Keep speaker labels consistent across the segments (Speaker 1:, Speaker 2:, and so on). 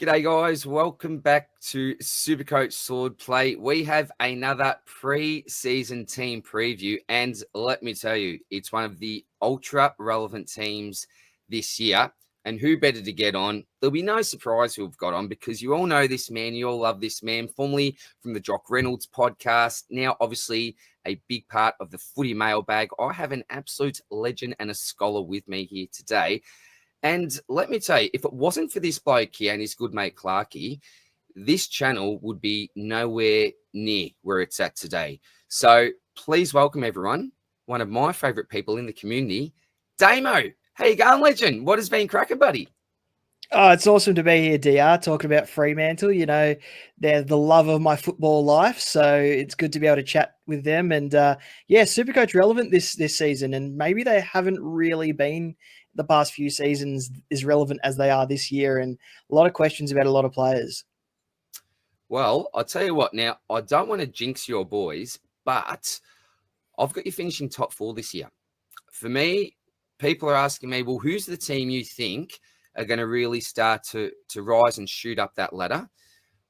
Speaker 1: G'day guys, welcome back to Supercoach Swordplay. We have another pre-season team preview, and let me tell you, it's one of the ultra relevant teams this year. And who better to get on? There'll be no surprise who we've got on because you all know this man, you all love this man, formerly from the Jock Reynolds podcast, now obviously a big part of the Footy Mailbag. I have an absolute legend and a scholar with me here today. And let me tell you, if it wasn't for this bloke here and his good mate Clarkey, this channel would be nowhere near where it's at today. So please welcome everyone, one of my favourite people in the community, Damo. How you going, legend? What has been cracking, buddy?
Speaker 2: Oh, it's awesome to be here, DR, talking about Fremantle. You know, they're the love of my football life, so it's good to be able to chat with them. And yeah, Supercoach relevant this season, and maybe they haven't really been the past few seasons as relevant as they are this year, and a lot of questions about a lot of players.
Speaker 1: Well, I'll tell you what, now, I don't want to jinx your boys, but I've got you finishing top 4 this year. For me, people are asking me, well, who's the team you think are going to really start to rise and shoot up that ladder?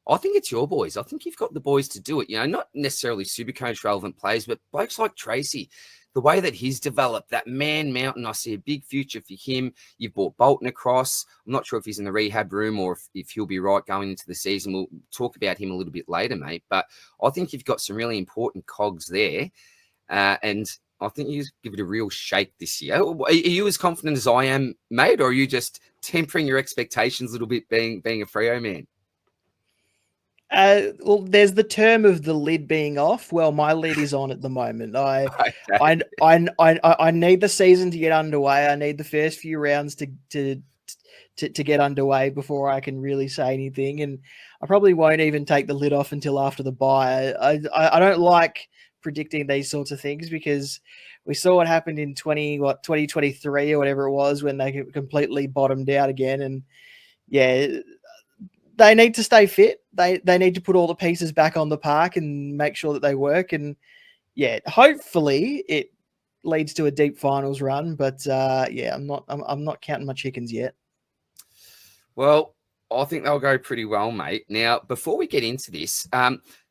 Speaker 1: I think it's your boys. I think you've got the boys to do it. You know, not necessarily Supercoach relevant players, but blokes like Tracy, the way that he's developed, that man mountain, I see a big future for him. You've brought Bolton across. I'm not sure if he's in the rehab room or if he'll be right going into the season. We'll talk about him a little bit later, mate. But I think you've got some really important cogs there. And I think you just give it a real shake this year. Are you as confident as I am, mate, or are you just tempering your expectations a little bit being a Freo man?
Speaker 2: Well, there's the term of the lid being off. Well, my lid is on at the moment. I need the season to get underway. I need the first few rounds to get underway before I can really say anything. And I probably won't even take the lid off until after the bye. I don't like predicting these sorts of things because we saw what happened in 2023 or whatever it was when they completely bottomed out again. And yeah, they need to stay fit. They need to put all the pieces back on the park and make sure that they work. And yeah, hopefully it leads to a deep finals run. But yeah, I'm not counting my chickens yet.
Speaker 1: Well, I think they'll go pretty well, mate. Now, before we get into this,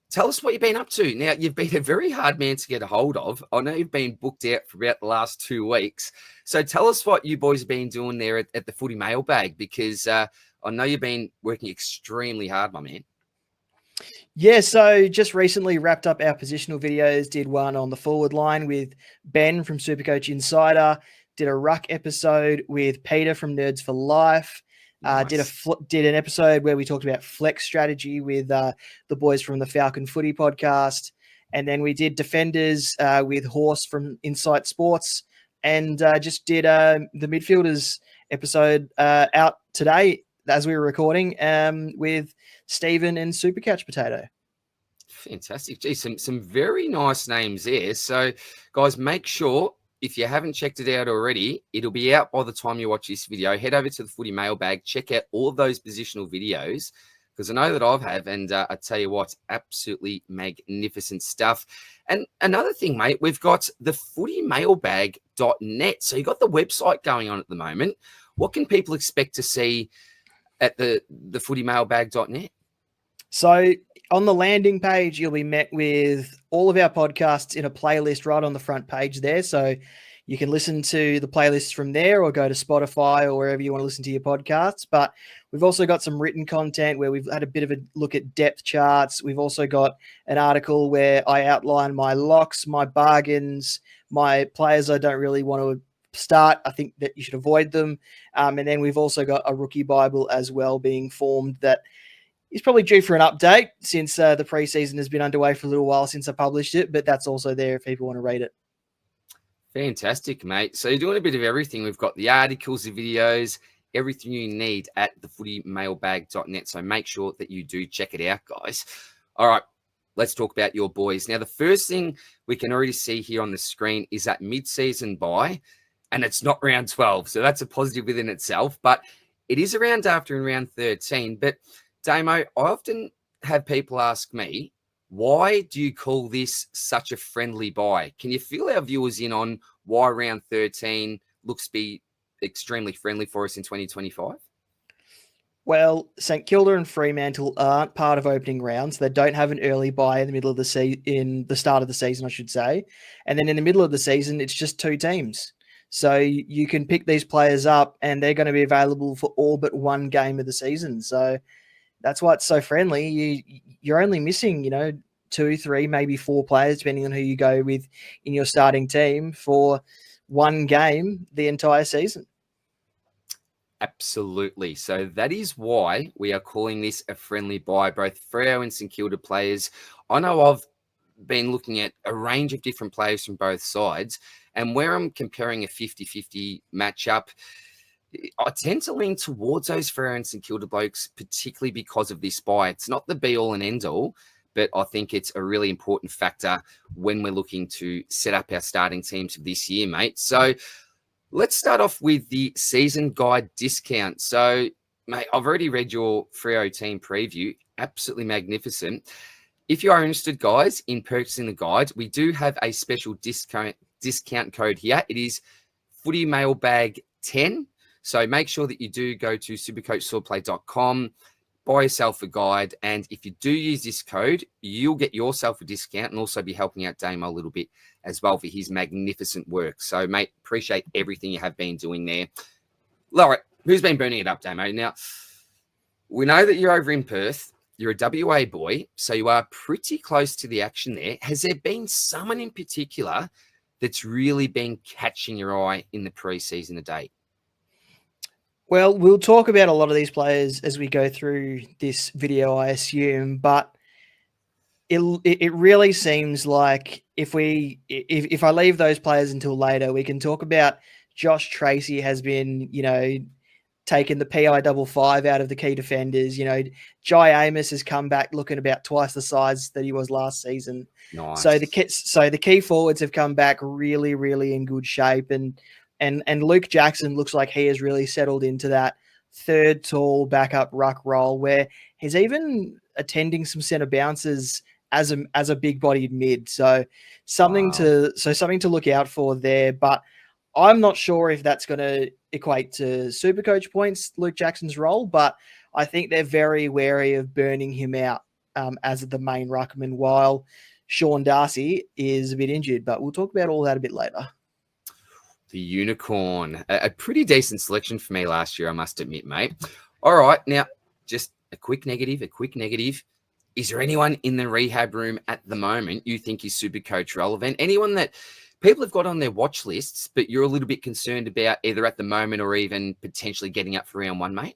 Speaker 1: tell us what you've been up to. Now, you've been a very hard man to get a hold of. I know you've been booked out for about the last 2 weeks. So tell us what you boys have been doing there at the Footy Mailbag, because I know you've been working extremely hard, my man.
Speaker 2: Yeah, so just recently wrapped up our positional videos, did one on the forward line with Ben from Supercoach Insider, did a Ruck episode with Peter from Nerds for Life, nice. Did an episode where we talked about flex strategy with the boys from the Falcon Footy podcast, and then we did Defenders with Horse from Insight Sports, and just did the Midfielders episode out today as we were recording with Stephen and Supercatch Potato.
Speaker 1: Fantastic. Gee, some very nice names there. So, guys, make sure, if you haven't checked it out already, it'll be out by the time you watch this video. Head over to the Footy Mailbag, check out all of those positional videos, because I know that I've have, and I tell you what, absolutely magnificent stuff. And another thing, mate, we've got the footymailbag.net. So you've got the website going on at the moment. What can people expect to see at the footymailbag.net?
Speaker 2: So on the landing page, you'll be met with all of our podcasts in a playlist right on the front page there. So you can listen to the playlists from there or go to Spotify or wherever you want to listen to your podcasts. But we've also got some written content where we've had a bit of a look at depth charts. We've also got an article where I outline my locks, my bargains, my players I don't really want to start. I think that you should avoid them. And then we've also got a rookie Bible as well being formed that is probably due for an update since the preseason has been underway for a little while since I published it, but that's also there if people want to read it.
Speaker 1: Fantastic, mate. So you're doing a bit of everything. We've got the articles, the videos, everything you need at the footymailbag.net. So make sure that you do check it out, guys. All right, let's talk about your boys. Now, the first thing we can already see here on the screen is that mid-season bye, and it's not round 12. So that's a positive within itself, but it is around after in round 13. But Damo, I often have people ask me, why do you call this such a friendly buy? Can you fill our viewers in on why round 13 looks to be extremely friendly for us in 2025?
Speaker 2: Well, St Kilda and Fremantle aren't part of opening rounds. They don't have an early bye in the middle of in the start of the season, I should say. And then in the middle of the season, it's just two teams. So you can pick these players up and they're going to be available for all but one game of the season. So that's why it's so friendly. You're only missing, 2, 3, maybe 4 players, depending on who you go with in your starting team for one game the entire season.
Speaker 1: Absolutely. So that is why we are calling this a friendly buy, both Freo and St Kilda players. I know I've been looking at a range of different players from both sides, and where I'm comparing a 50-50 matchup, I tend to lean towards those Freo and St Kilda blokes, particularly because of this buy. It's not the be-all and end-all, but I think it's a really important factor when we're looking to set up our starting teams for this year, mate. So let's start off with the season guide discount. So, mate, I've already read your Freo team preview. Absolutely magnificent. If you are interested, guys, in purchasing the guide, we do have a special discount code here. It is Footy Mailbag 10. So make sure that you do go to supercoachswordplay.com, buy yourself a guide, and if you do use this code, you'll get yourself a discount and also be helping out Damo a little bit as well for his magnificent work. So, mate, appreciate everything you have been doing there. Laura, who's been burning it up, Damo? Now, we know that you're over in Perth. You're a WA boy, so you are pretty close to the action there. Has there been someone in particular that's really been catching your eye in the preseason to date?
Speaker 2: Well, we'll talk about a lot of these players as we go through this video, I assume, but it really seems like if I leave those players until later, we can talk about Josh Tracy has been, taken the PI55 out of the key defenders. Jai Amos has come back looking about twice the size that he was last season.
Speaker 1: Nice.
Speaker 2: So the key forwards have come back really, really in good shape, and Luke Jackson looks like he has really settled into that third tall backup ruck role where he's even attending some centre bounces as a big bodied mid. So something to look out for there. But I'm not sure if that's going to equate to Supercoach points, Luke Jackson's role, but I think they're very wary of burning him out as the main ruckman while Sean Darcy is a bit injured. But we'll talk about all that a bit later.
Speaker 1: The unicorn, a pretty decent selection for me last year, I must admit, mate. All right, now just a quick negative. Is there anyone in the rehab room at the moment you think is Supercoach relevant? Anyone that people have got on their watch lists, but you're a little bit concerned about either at the moment or even potentially getting up for round one, mate?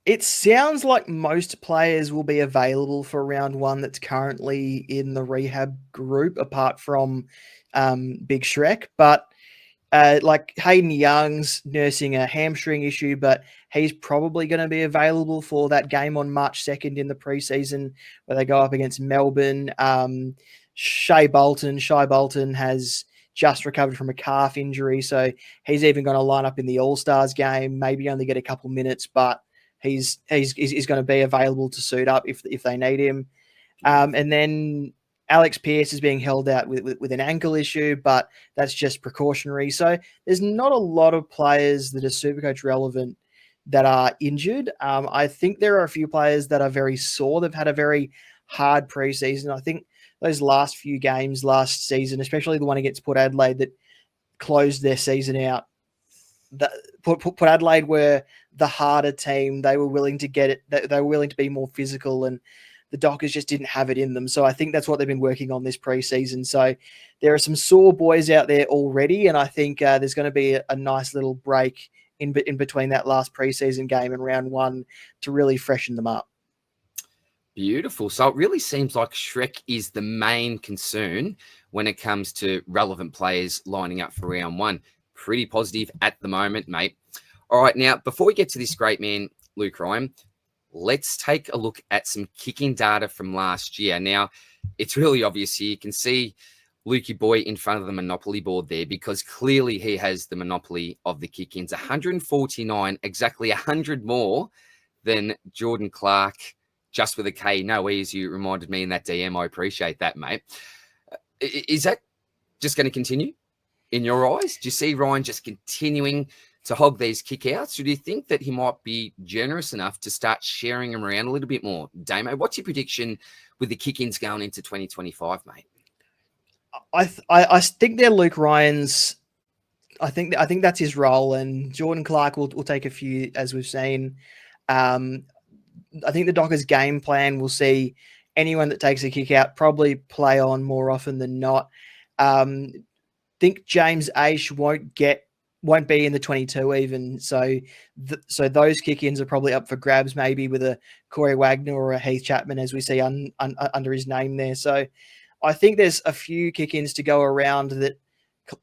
Speaker 2: It sounds like most players will be available for round one that's currently in the rehab group, apart from Big Shrek. But like Hayden Young's nursing a hamstring issue, but he's probably going to be available for that game on March 2nd in the preseason where they go up against Melbourne. Shai Bolton has just recovered from a calf injury, so he's even going to line up in the All-Stars game, maybe only get a couple minutes, but he's going to be available to suit up if they need him. And then Alex Pearce is being held out with an ankle issue, but that's just precautionary. So there's not a lot of players that are Supercoach relevant that are injured. I think there are a few players that are very sore. They've had a very hard preseason. I think those last few games last season, especially the one against Port Adelaide that closed their season out, Port Adelaide were the harder team. They were willing to get it. They were willing to be more physical, and the Dockers just didn't have it in them. So I think that's what they've been working on this preseason. So there are some sore boys out there already, and I think there's going to be a nice little break in between that last preseason game and round one to really freshen them up.
Speaker 1: Beautiful. So it really seems like Shrek is the main concern when it comes to relevant players lining up for round one. Pretty positive at the moment, mate. All right, now, before we get to this great man, Luke Ryan, let's take a look at some kicking data from last year. Now, it's really obvious here. You can see Lukey Boy in front of the Monopoly board there because clearly he has the monopoly of the kick-ins. 149, exactly 100 more than Jordan Clark, just with a K. No E, as you reminded me in that DM. I appreciate that, mate. Is that just going to continue in your eyes? Do you see Ryan just continuing to hog these kickouts? Or do you think that he might be generous enough to start sharing them around a little bit more? Damo, what's your prediction with the kick-ins going into 2025, mate?
Speaker 2: I think they're Luke Ryan's. I think that's his role, and Jordan Clark will take a few, as we've seen. I think the Dockers' game plan will see anyone that takes a kick out probably play on more often than not. Think James Aish won't be in the 22 even. So those kick-ins are probably up for grabs, maybe with a Corey Wagner or a Heath Chapman, as we see under his name there. So I think there's a few kick-ins to go around that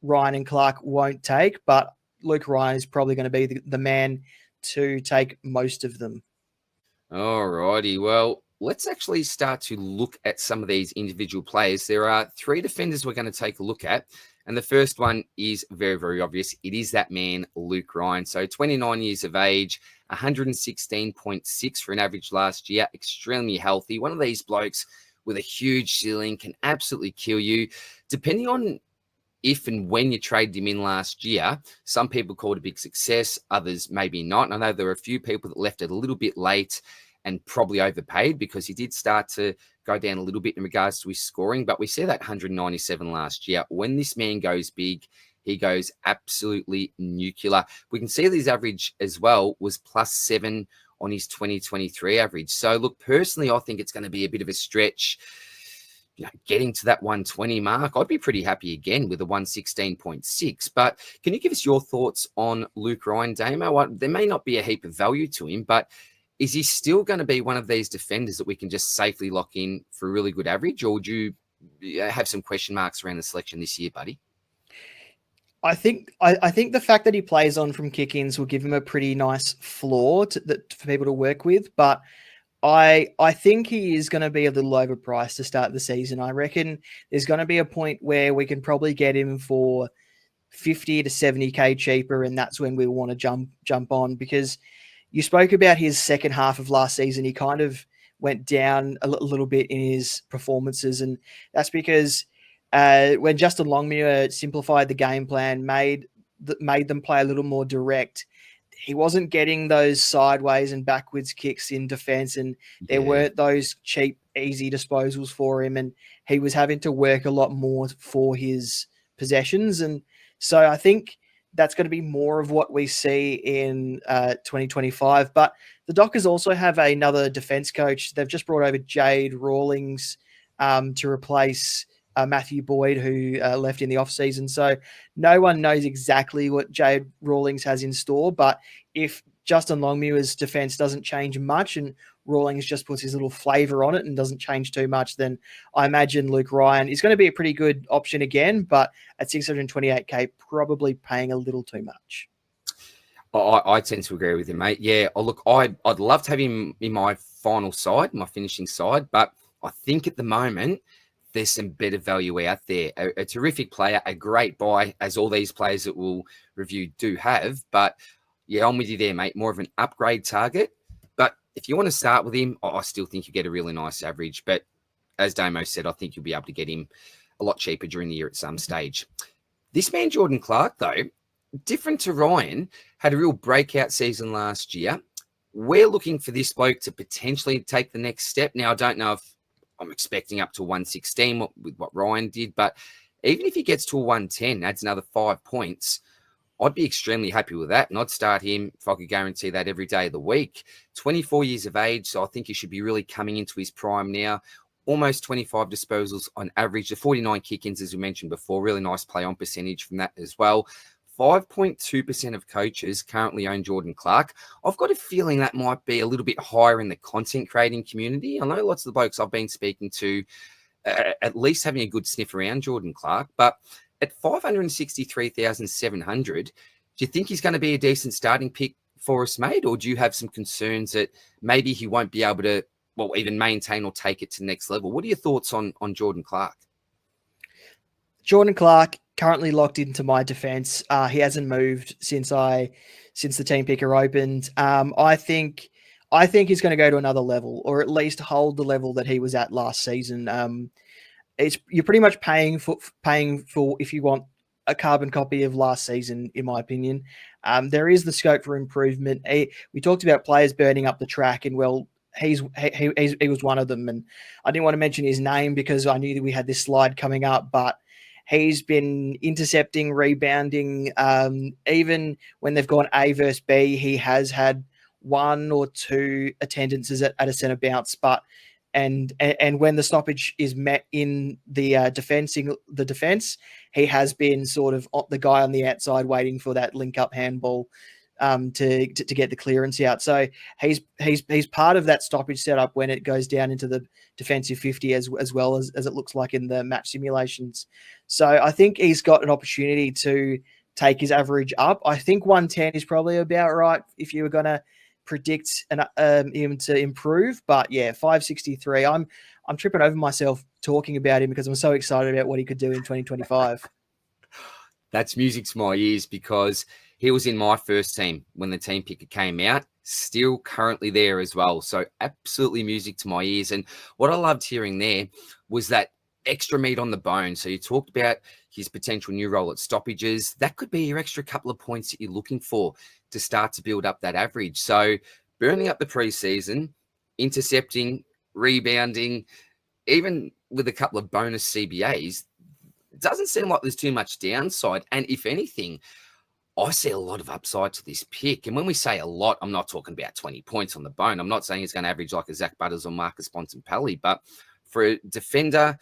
Speaker 2: Ryan and Clark won't take, but Luke Ryan is probably going to be the man to take most of them.
Speaker 1: All righty. Well, let's actually start to look at some of these individual players. There are 3 defenders we're going to take a look at. And the first one is very, very obvious. It is that man, Luke Ryan. So 29 years of age, 116.6 for an average last year. Extremely healthy. One of these blokes with a huge ceiling, can absolutely kill you. Depending on if and when you traded him in last year, some people called it a big success, others maybe not. And I know there were a few people that left it a little bit late and probably overpaid because he did start to go down a little bit in regards to his scoring. But we see that 197 last year. When this man goes big, he goes absolutely nuclear. We can see that his average as well was +7 on his 2023 average. So look, personally, I think it's going to be a bit of a stretch. Getting to that 120 mark, I'd be pretty happy again with a 116.6. But can you give us your thoughts on Luke Ryan, Damo? There may not be a heap of value to him, but is he still going to be one of these defenders that we can just safely lock in for a really good average? Or would you have some question marks around the selection this year, buddy?
Speaker 2: I think the fact that he plays on from kick-ins will give him a pretty nice floor for people to work with, but I think he is going to be a little overpriced to start the season. I reckon there's going to be a point where we can probably get him for 50 to 70k cheaper, and that's when we want to jump on, because you spoke about his second half of last season. He kind of went down a little bit in his performances, and that's because when Justin Longmuir simplified the game plan, made them play a little more direct, he wasn't getting those sideways and backwards kicks in defense, and there weren't those cheap, easy disposals for him, and he was having to work a lot more for his possessions. And so I think that's going to be more of what we see in 2025. But the Dockers also have another defense coach. They've just brought over Jade Rawlings to replace Matthew Boyd, who left in the offseason. So no one knows exactly what Jade Rawlings has in store. But if Justin Longmuir's defense doesn't change much and Rawlings just puts his little flavor on it and doesn't change too much, then I imagine Luke Ryan is going to be a pretty good option again, but at 628k, probably paying a little too much.
Speaker 1: I tend to agree with you, mate. Yeah, look, I'd love to have him in my final side, my finishing side, but I think at the moment there's some better value out there. A terrific player, a great buy, as all these players that we'll review do have. But yeah, I'm with you there, mate. More of an upgrade target. But if you want to start with him, I still think you get a really nice average. But as Damo said, I think you'll be able to get him a lot cheaper during the year at some stage. This man, Jordan Clark, though, different to Ryan, had a real breakout season last year. We're looking for this bloke to potentially take the next step. Now, I don't know if I'm expecting up to 116 with what Ryan did, but even if he gets to a 110, adds another 5 points, I'd be extremely happy with that, and I'd start him if I could guarantee that every day of the week. 24 years of age, so I think he should be really coming into his prime now. Almost 25 disposals on average. The 49 kick-ins, as we mentioned before, really nice play-on percentage from that as well. 5.2% of coaches currently own Jordan Clark. I've got a feeling that might be a little bit higher in the content creating community. I know lots of the blokes I've been speaking to at least having a good sniff around Jordan Clark, but at 563,700, do you think he's going to be a decent starting pick for us, mate? Or do you have some concerns that maybe he won't be able to, well, even maintain or take it to the next level? What are your thoughts on Jordan Clark?
Speaker 2: Jordan Clark, currently locked into my defense. He hasn't moved since the team picker opened. I think he's going to go to another level, or at least hold the level that he was at last season. You're pretty much paying for if you want a carbon copy of last season, in my opinion. There is the scope for improvement. We talked about players burning up the track, and well, he was one of them. And I didn't want to mention his name because I knew that we had this slide coming up, but he's been intercepting, rebounding. Even when they've gone A versus B, he has had 1 or 2 attendances at a centre bounce, but and when the stoppage is met in the defence, he has been sort of the guy on the outside waiting for that link up handball to get the clearance out. So he's part of that stoppage setup when it goes down into the defensive 50 as well as it looks like in the match simulations. So I think he's got an opportunity to take his average up. I think 110 is probably about right if you were going to predict him to improve. But yeah, 563. I'm tripping over myself talking about him because I'm so excited about what he could do in 2025.
Speaker 1: That's music to my ears because he was in my first team when the team picker came out, still currently there as well. So absolutely music to my ears. And what I loved hearing there was that extra meat on the bone. So you talked about his potential new role at stoppages. That could be your extra couple of points that you're looking for to start to build up that average. So burning up the preseason, intercepting, rebounding, even with a couple of bonus CBAs, it doesn't seem like there's too much downside. And if anything, I see a lot of upside to this pick. And when we say a lot, I'm not talking about 20 points on the bone. I'm not saying he's going to average like a Zach Butters or Marcus Bontempelli, but for a defender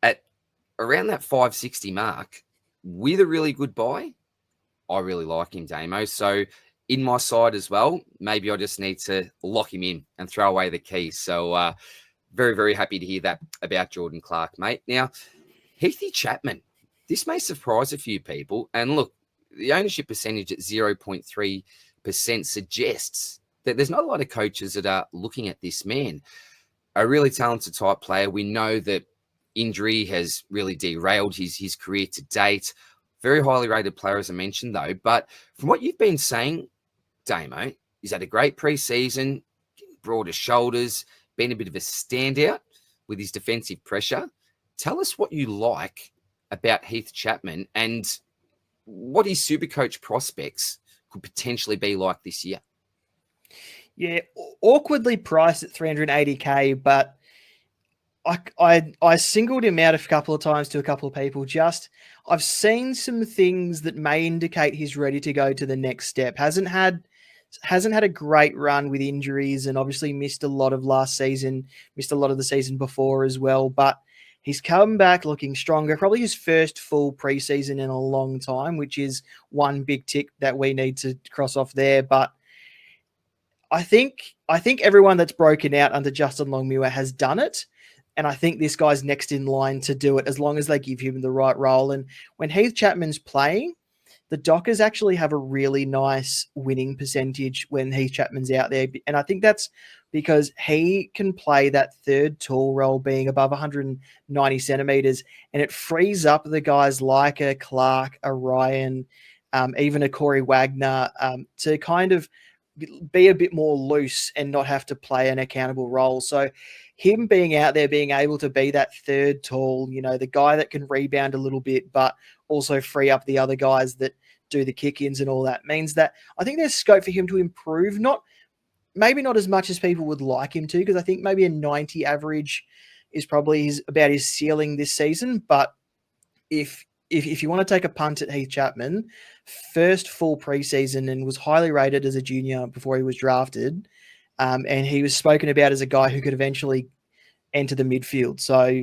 Speaker 1: at around that 560 mark with a really good buy, I really like him, Damo. So in my side as well, maybe I just need to lock him in and throw away the keys. So very, very happy to hear that about Jordan Clark, mate. Now, Heath Chapman, this may surprise a few people. And look, the ownership percentage at 0.3% suggests that there's not a lot of coaches that are looking at this man. A really talented type player. We know that injury has really derailed his career to date. Very highly rated player, as I mentioned, though. But from what you've been saying, Damo, he's had a great preseason, broader shoulders, been a bit of a standout with his defensive pressure. Tell us what you like about Heath Chapman and what his Supercoach prospects could potentially be like this year.
Speaker 2: Yeah, awkwardly priced at 380K, but I singled him out a couple of times to a couple of people. I've seen some things that may indicate he's ready to go to the next step. Hasn't had a great run with injuries and obviously missed a lot of last season, missed a lot of the season before as well. But he's come back looking stronger, probably his first full preseason in a long time, which is one big tick that we need to cross off there. But I think everyone that's broken out under Justin Longmuir has done it. And I think this guy's next in line to do it as long as they give him the right role. And when Heath Chapman's playing, the Dockers actually have a really nice winning percentage when Heath Chapman's out there. And I think that's because he can play that third tall role being above 190 centimeters. And it frees up the guys like a Clark, a Ryan, even a Corey Wagner to kind of be a bit more loose and not have to play an accountable role. So him being out there, being able to be that third tall, the guy that can rebound a little bit, but also free up the other guys that do the kick-ins and all that means that I think there's scope for him to improve. Maybe not as much as people would like him to, because I think maybe a 90 average is probably about his ceiling this season. But if you want to take a punt at Heath Chapman, first full preseason and was highly rated as a junior before he was drafted, and he was spoken about as a guy who could eventually enter the midfield. So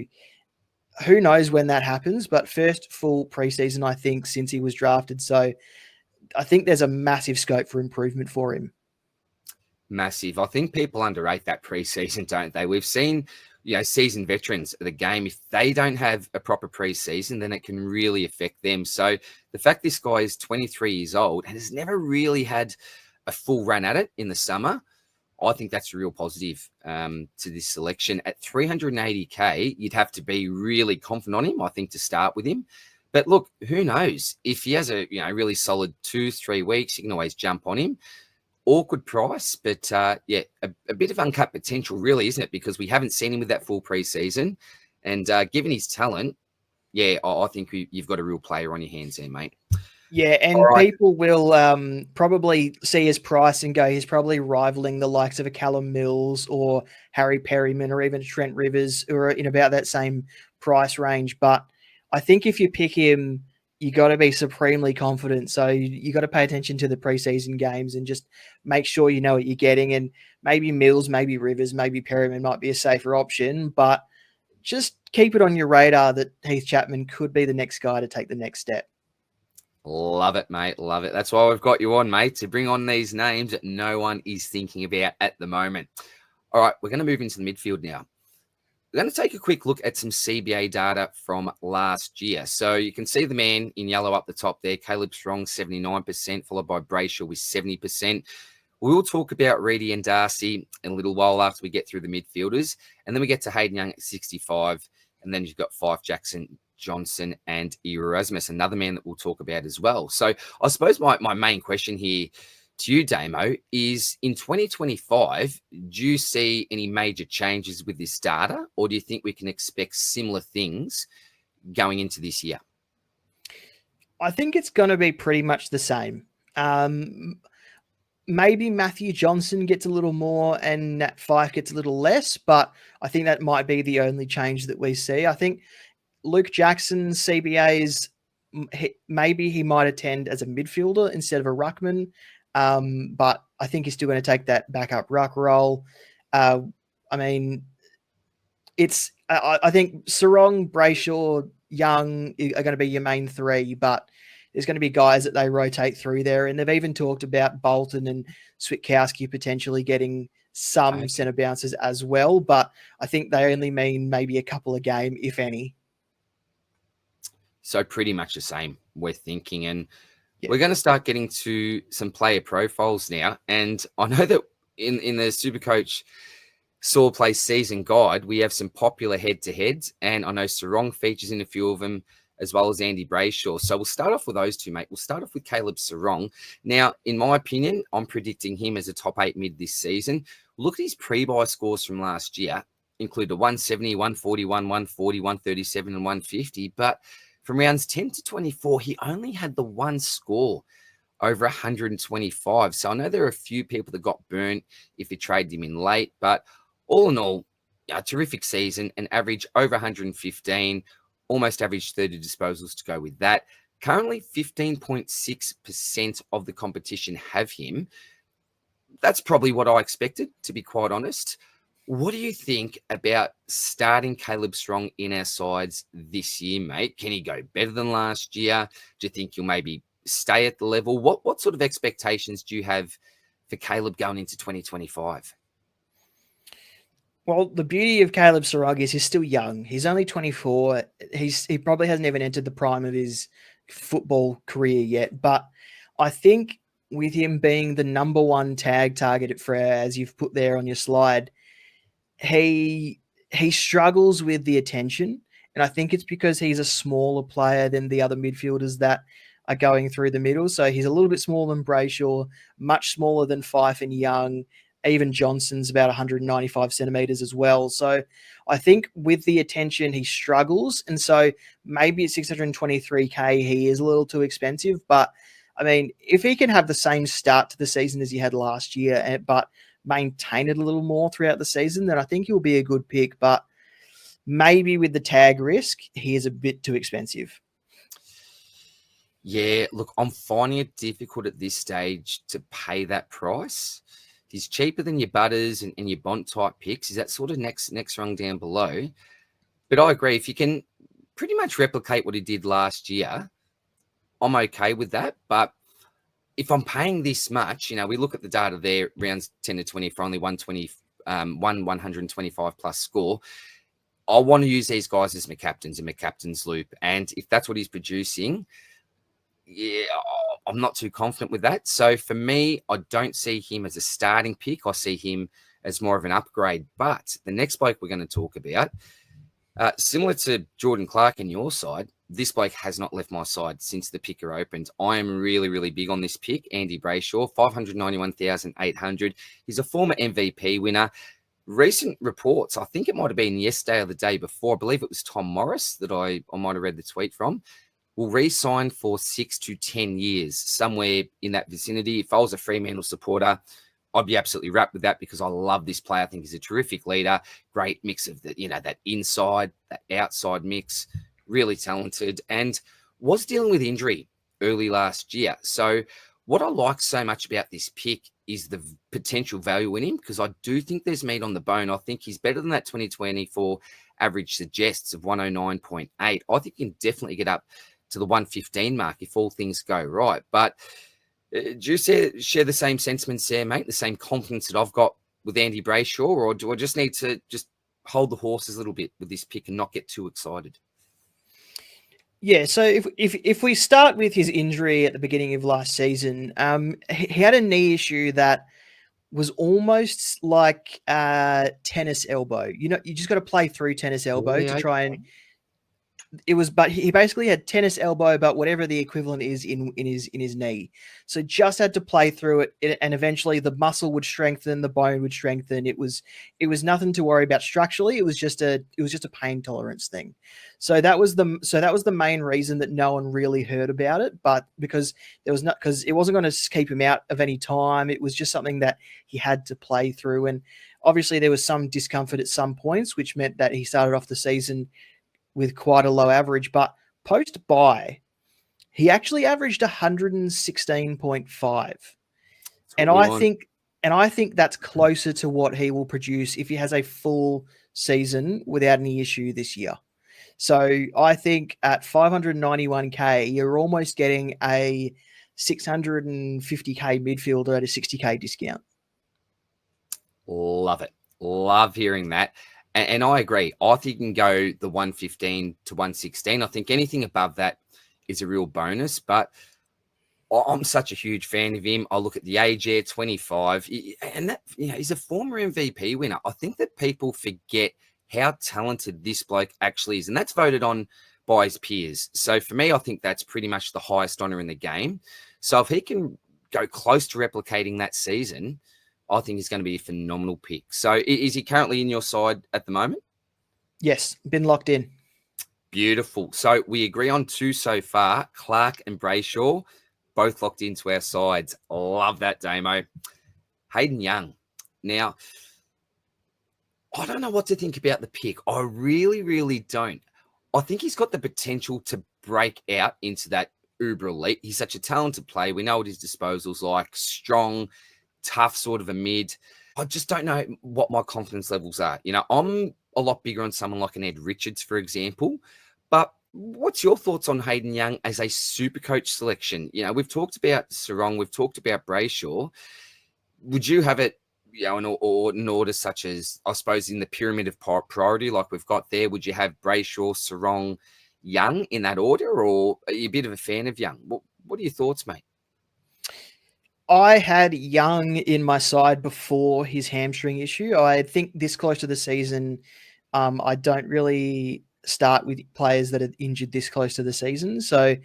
Speaker 2: who knows when that happens, but first full preseason, I think, since he was drafted. So I think there's a massive scope for improvement for him.
Speaker 1: Massive. I think people underrate that preseason, don't they? We've seen, seasoned veterans of the game. If they don't have a proper preseason, then it can really affect them. So the fact this guy is 23 years old and has never really had a full run at it in the summer, I think that's a real positive to this selection. At 380K, you'd have to be really confident on him, I think, to start with him. But look, who knows? If he has a really solid 2-3 weeks, you can always jump on him. Awkward price, but a bit of uncapped potential, really, isn't it? Because we haven't seen him with that full preseason. And given his talent, yeah, I think you've got a real player on your hands there, mate.
Speaker 2: Yeah, and people will probably see his price and go, he's probably rivaling the likes of a Callum Mills or Harry Perryman or even Trent Rivers, who are in about that same price range. But I think if you pick him, you got to be supremely confident. So you got to pay attention to the preseason games and just make sure you know what you're getting. And maybe Mills, maybe Rivers, maybe Perryman might be a safer option, but just keep it on your radar that Heath Chapman could be the next guy to take the next step.
Speaker 1: Love it, mate. Love it. That's why we've got you on, mate, to bring on these names that no one is thinking about at the moment. All right, we're going to move into the midfield now. We're going to take a quick look at some CBA data from last year. So you can see the man in yellow up the top there, Caleb Strong, 79%, followed by Brayshaw with 70%. We'll talk about Reedy and Darcy in a little while after we get through the midfielders. And then we get to Hayden Young at 65. And then you've got Fife, Jackson, Johnson, and Erasmus, another man that we'll talk about as well. So I suppose my main question here to you, Damo, is in 2025, do you see any major changes with this data, or do you think we can expect similar things going into this year?
Speaker 2: I think it's going to be pretty much the same. Maybe Matthew Johnson gets a little more and Nat Fife gets a little less, but I think that might be the only change that we see. I think Luke Jackson's CBAs, maybe he might attend as a midfielder instead of a ruckman, but I think he's still going to take that backup ruck role. I mean, I think Sarong, Brayshaw, Young are going to be your main three, but there's going to be guys that they rotate through there. And they've even talked about Bolton and Switkowski potentially getting some centre bounces as well. But I think they only mean maybe a couple a game, if any.
Speaker 1: So pretty much the same, we're thinking. And we're going to start getting to some player profiles now. And I know that in the Supercoach Swordplay season guide, we have some popular head-to-heads. And I know Sarong features in a few of them, as well as Andy Brayshaw. So we'll start off with those two, mate. We'll start off with Caleb Sarong. Now, in my opinion, I'm predicting him as a top 8 mid this season. Look at his pre-buy scores from last year, include the 170, 141, 140, 137, and 150. But from rounds 10 to 24, he only had the one score over 125. So I know there are a few people that got burnt if you traded him in late. But all in all, a terrific season, an average over 115, almost average 30 disposals to go with that. Currently, 15.6% of the competition have him. That's probably what I expected, to be quite honest. What do you think about starting Caleb Strong in our sides this year, mate? Can he go better than last year? Do you think you'll maybe stay at the level? What sort of expectations do you have for Caleb going into 2025?
Speaker 2: Well, the beauty of Caleb Sarong is he's still young. He's only 24. He probably hasn't even entered the prime of his football career yet. But I think with him being the number one tag target at Frere, as you've put there on your slide, he struggles with the attention. And I think it's because he's a smaller player than the other midfielders that are going through the middle. So he's a little bit smaller than Brayshaw, much smaller than Fife and Young. Even Johnson's about 195 centimeters as well. So I think with the attention, he struggles. And so maybe at 623K, he is a little too expensive. But I mean, if he can have the same start to the season as he had last year, but maintain it a little more throughout the season, then I think he'll be a good pick. But maybe with the tag risk, he is a bit too expensive.
Speaker 1: Yeah, look, I'm finding it difficult at this stage to pay that price. He's cheaper than your Butters and your Bont type picks. Is that sort of next rung down below? But I agree. If you can pretty much replicate what he did last year, I'm okay with that. But if I'm paying this much, we look at the data there, rounds 10 to 20 for only 125 plus score. I want to use these guys as my captains in my captain's loop. And if that's what he's producing, yeah, I'm not too confident with that. So for me, I don't see him as a starting pick. I see him as more of an upgrade. But the next bloke we're going to talk about, similar to Jordan Clark in your side, this bloke has not left my side since the picker opened. I am really, really big on this pick, Andy Brayshaw, 591,800. He's a former MVP winner. recent reports, I think it might have been yesterday or the day before, I believe it was Tom Morris that I might have read the tweet from, will re-sign for 6 to 10 years, somewhere in that vicinity. If I was a Fremantle supporter, I'd be absolutely wrapped with that because I love this player. I think he's a terrific leader, great mix of that inside, that outside mix, really talented, and was dealing with injury early last year. So what I like so much about this pick is the potential value in him, because I do think there's meat on the bone. I think he's better than that 2024 average suggests of 109.8. I think he can definitely get up to the 115 mark if all things go right. But do you share the same sentiments there, mate? The same confidence that I've got with Andy Brayshaw, or do I just need to just hold the horses a little bit with this pick and not get too excited?
Speaker 2: Yeah, so if we start with his injury at the beginning of last season, he had a knee issue that was almost like tennis elbow. You just got to play through tennis elbow to try and. But he basically had tennis elbow, but whatever the equivalent is in his knee. So just had to play through it, and eventually the muscle would strengthen, the bone would strengthen. It was nothing to worry about structurally. It was just a pain tolerance thing. So that was the main reason that no one really heard about it. But because it wasn't going to keep him out of any time. It was just something that he had to play through, and obviously there was some discomfort at some points, which meant that he started off the season with quite a low average, but post-bye, he actually averaged 116.5. And I think that's closer to what he will produce if he has a full season without any issue this year. So I think at 591k, you're almost getting a 650k midfielder at a 60k discount.
Speaker 1: Love it. Love hearing that. And I agree. I think you can go the 115 to 116. I think anything above that is a real bonus, but I'm such a huge fan of him. I look at the age here, 25, and that he's a former MVP winner. I think that people forget how talented this bloke actually is, and that's voted on by his peers. So for me, I think that's pretty much the highest honor in the game. So if he can go close to replicating that season, I think he's going to be a phenomenal pick. So is he currently in your side at the moment?
Speaker 2: Yes, been locked in.
Speaker 1: Beautiful. So we agree on 2 so far. Clark and Brayshaw, both locked into our sides. Love that, Damo. Hayden Young. Now, I don't know what to think about the pick. I really, really don't. I think he's got the potential to break out into that uber elite. He's such a talented player. We know what his disposal's like. Strong, tough sort of a mid. I just don't know what my confidence levels are. I'm a lot bigger on someone like an Ed Richards, for example. But what's your thoughts on Hayden Young as a Supercoach selection? We've talked about Sarong, we've talked about Brayshaw. Would you have it, in order such as, I suppose, in the pyramid of priority like we've got there? Would you have Brayshaw, Sarong, Young in that order, or are you a bit of a fan of Young? What are your thoughts, mate?
Speaker 2: I had Young in my side before his hamstring issue. I think this close to the season, I don't really start with players that are injured this close to the season. So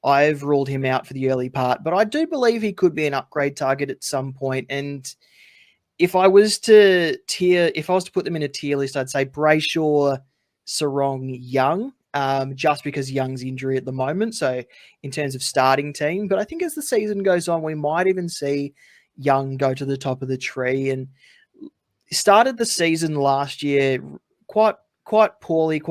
Speaker 2: I've ruled him out for the early part, but I do believe he could be an upgrade target at some point. And if I was to put them in a tier list, I'd say Brayshaw, Sarong, Young. Just because Young's injury at the moment. So in terms of starting team, but I think as the season goes on, we might even see Young go to the top of the tree. And started the season last year quite poorly, it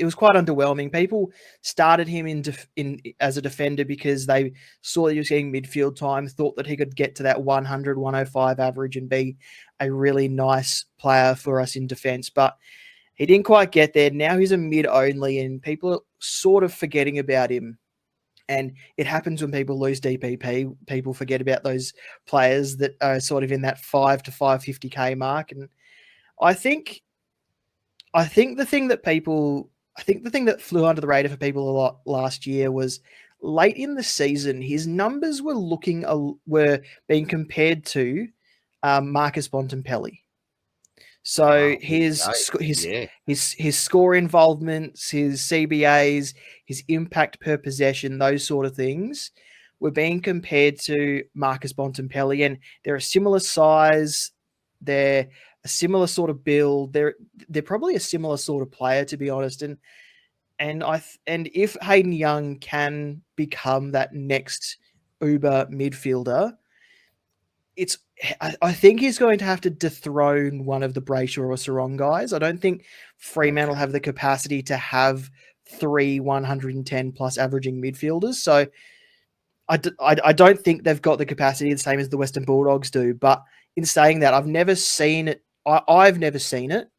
Speaker 2: was quite underwhelming. People started him in as a defender because they saw that he was getting midfield time, thought that he could get to that 100, 105 average and be a really nice player for us in defense. But he didn't quite get there. Now he's a mid only, and people are sort of forgetting about him. And it happens when people lose DPP. People forget about those players that are sort of in that 5 to 550k mark. And I think the thing that flew under the radar for people a lot last year was late in the season, his numbers were being compared to Marcus Bontempelli. So his score involvements, his CBAs, his impact per possession, those sort of things were being compared to Marcus Bontempelli, and they're a similar size. They're a similar sort of build. They're probably a similar sort of player, to be honest. And if Hayden Young can become that next uber midfielder, I think he's going to have to dethrone one of the Brayshaw or Sarong guys. I don't think Fremantle have the capacity to have 3 110 plus averaging midfielders. So I don't think they've got the capacity the same as the Western Bulldogs do. But in saying that, I've never seen it. I've never seen it,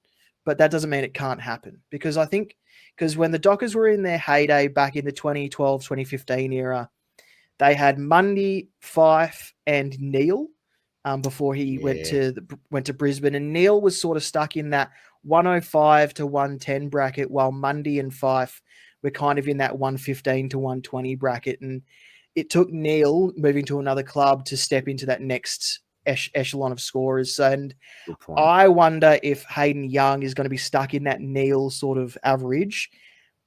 Speaker 2: but that doesn't mean it can't happen, because when the Dockers were in their heyday back in the 2012, 2015 era, they had Mundy, Fife, and Neil before he went to Brisbane. And Neil was sort of stuck in that 105 to 110 bracket, while Mundy and Fife were kind of in that 115 to 120 bracket. And it took Neil moving to another club to step into that next echelon of scorers. And I wonder if Hayden Young is going to be stuck in that Neil sort of average,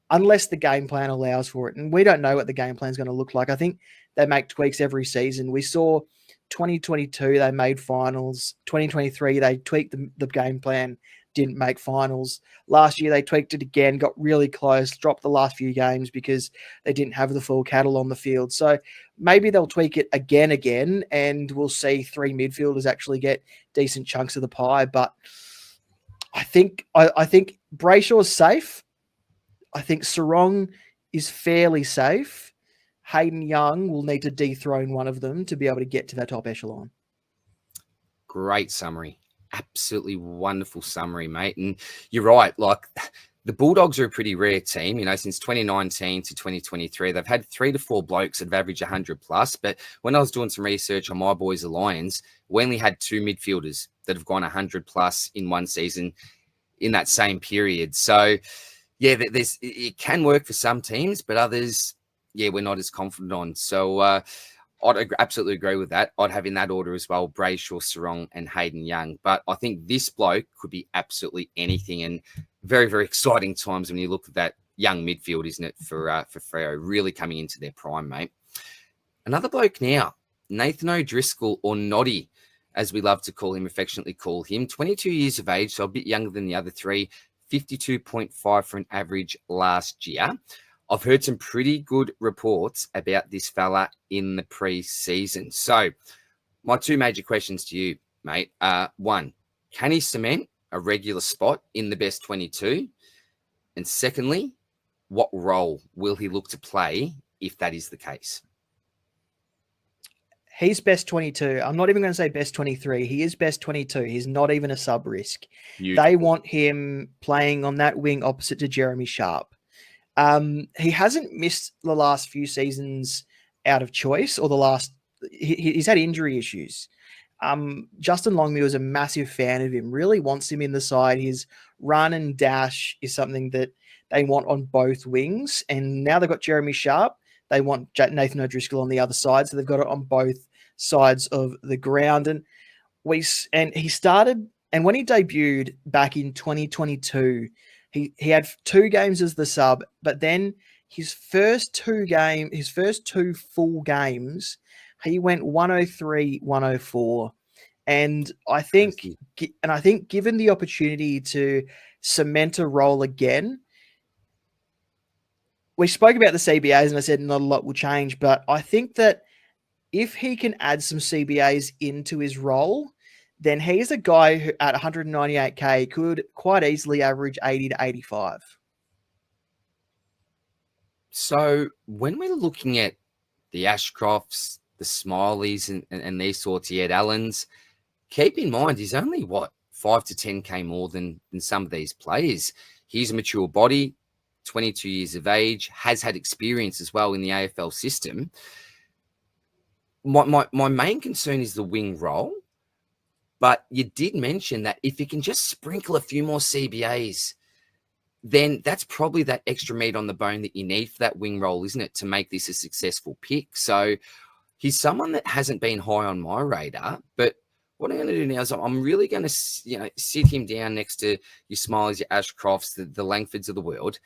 Speaker 2: unless the game plan allows for it. And we don't know what the game plan is going to look like. I think they make tweaks every season. We saw 2022, they made finals. 2023, they tweaked the game plan, didn't make finals. Last year, they tweaked it again, got really close, dropped the last few games because they didn't have the full cattle on the field. So maybe they'll tweak it again, and we'll see 3 midfielders actually get decent chunks of the pie. But I think Brayshaw's safe. I think Sarong is fairly safe. Hayden Young will need to dethrone one of them to be able to get to that top echelon.
Speaker 1: Great summary. Absolutely wonderful summary, mate. And you're right. Like, the Bulldogs are a pretty rare team. Since 2019 to 2023, they've had 3 to 4 blokes that have averaged 100 plus. But when I was doing some research on my boys' Lions, we only had 2 midfielders that have gone 100 plus in one season in that same period. So, yeah, it can work for some teams, but others, we're not as confident on. So I'd absolutely agree with that. I'd have in that order as well, Brayshaw, Sarong, and Hayden Young. But I think this bloke could be absolutely anything, and very, very exciting times when you look at that young midfield, isn't it, for Freo, really coming into their prime, mate. Another bloke now, Nathan O'Driscoll, or Noddy, as we love to affectionately call him, 22 years of age, so a bit younger than the other 3, 52.5 for an average last year. I've heard some pretty good reports about this fella in the pre-season. So my 2 major questions to you, mate, are: 1, can he cement a regular spot in the best 22? And secondly, what role will he look to play if that is the case?
Speaker 2: He's best 22. I'm not even going to say best 23. He is best 22. He's not even a sub-risk. Beautiful. They want him playing on that wing opposite to Jeremy Sharp. He hasn't missed the last few seasons out of choice, or he's had injury issues. Justin Longmuir is a massive fan of him, really wants him in the side. His run and dash is something that they want on both wings. And now they've got Jeremy Sharp. They want Nathan O'Driscoll on the other side. So they've got it on both sides of the ground. And he started, and when he debuted back in 2022, he had 2 games as the sub, but then his first 2 full games, he went 103, 104. And I think given the opportunity to cement a role again, we spoke about the CBAs and I said not a lot will change, but I think that if he can add some CBAs into his role, then he's a guy who at 198k could quite easily average 80 to 85. So
Speaker 1: when we're looking at the Ashcrofts, the Smileys, and these sorts of Ed Allens, keep in mind he's only, 5 to 10k more than some of these players. He's a mature body, 22 years of age, has had experience as well in the AFL system. My main concern is the wing role. But you did mention that if you can just sprinkle a few more CBAs, then that's probably that extra meat on the bone that you need for that wing role, isn't it, to make this a successful pick? So he's someone that hasn't been high on my radar. But what I'm going to do now is I'm really going to, sit him down next to your Smileys, your Ashcrofts, the Langfords of the world,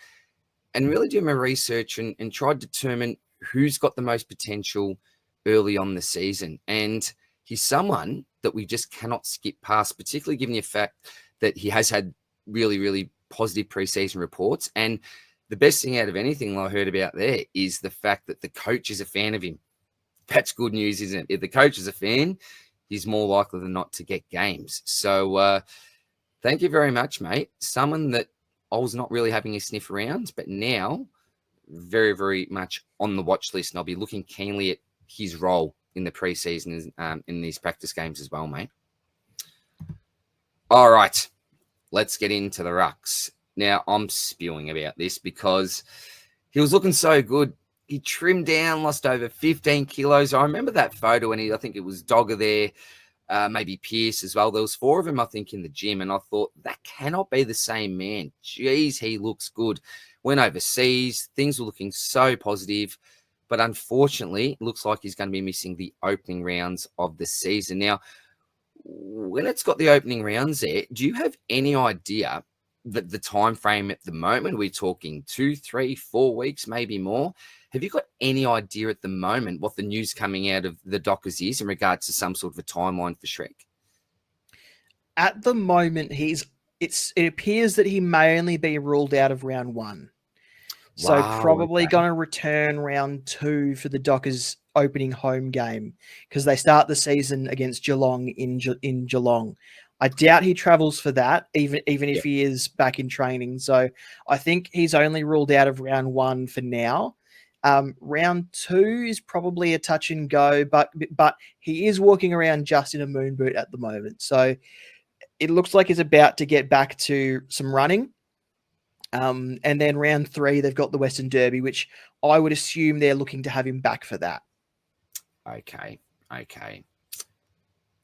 Speaker 1: and really do my research and try to determine who's got the most potential early on the season. And he's someone that we just cannot skip past, particularly given the fact that he has had really, really positive preseason reports. And the best thing out of anything I heard about there is the fact that the coach is a fan of him. That's good news, isn't it? If the coach is a fan, he's more likely than not to get games. So thank you very much, mate. Someone that I was not really having a sniff around, but now very, very much on the watch list. And I'll be looking keenly at his role in the preseason in these practice games as well, mate. All right, let's get into the rucks. Now, I'm spewing about this because he was looking so good. He trimmed down, lost over 15 kilos. I remember that photo when I think it was Dogger there, maybe Pierce as well. There was 4 of them, I think, in the gym. And I thought, that cannot be the same man. Jeez, he looks good. Went overseas. Things were looking so positive. But unfortunately, it looks like he's going to be missing the opening rounds of the season. Now, when it's got the opening rounds there, do you have any idea that the time frame at the moment? We're talking 2, 3, 4 weeks, maybe more. Have you got any idea at the moment what the news coming out of the Dockers is in regards to some sort of a timeline for Shrek?
Speaker 2: At the moment, it appears that he may only be ruled out of round 1. So probably going to return round 2 for the Dockers opening home game because they start the season against Geelong in Geelong. I doubt he travels for that, even if he is back in training. So I think he's only ruled out of round 1 for now. Round 2 is probably a touch and go, but he is walking around just in a moon boot at the moment. So it looks like he's about to get back to some running. And then round 3, they've got the Western Derby, which I would assume they're looking to have him back for that.
Speaker 1: Okay.